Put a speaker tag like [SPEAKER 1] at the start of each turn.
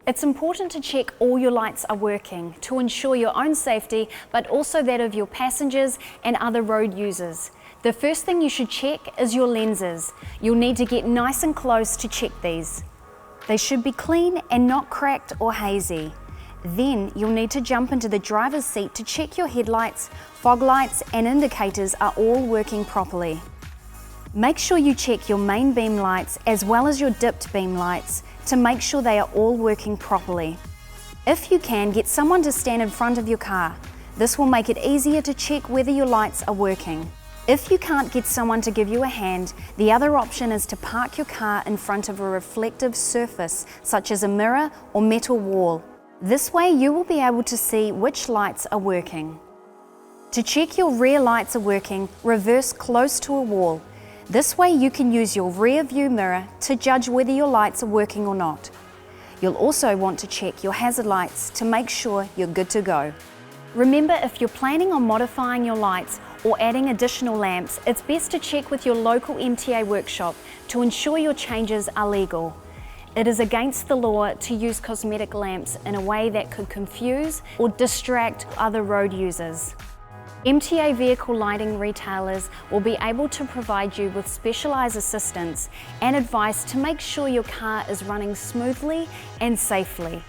[SPEAKER 1] It's important to check all your lights are working to ensure your own safety, but also that of your passengers and other road users. The first thing you should check is your lenses. You'll need to get nice and close to check these. They should be clean and not cracked or hazy. Then you'll need to jump into the driver's seat to check your headlights, fog lights and indicators are all working properly. Make sure you check your main beam lights as well as your dipped beam lights to make sure they are all working properly. If you can, get someone to stand in front of your car. This will make it easier to check whether your lights are working. If you can't get someone to give you a hand, the other option is to park your car in front of a reflective surface, such as a mirror or metal wall. This way you will be able to see which lights are working. To check your rear lights are working, reverse close to a wall. This way you can use your rear view mirror to judge whether your lights are working or not. You'll also want to check your hazard lights to make sure you're good to go. Remember, if you're planning on modifying your lights or adding additional lamps, it's best to check with your local MTA workshop to ensure your changes are legal. It is against the law to use cosmetic lamps in a way that could confuse or distract other road users. MTA vehicle lighting retailers will be able to provide you with specialised assistance and advice to make sure your car is running smoothly and safely.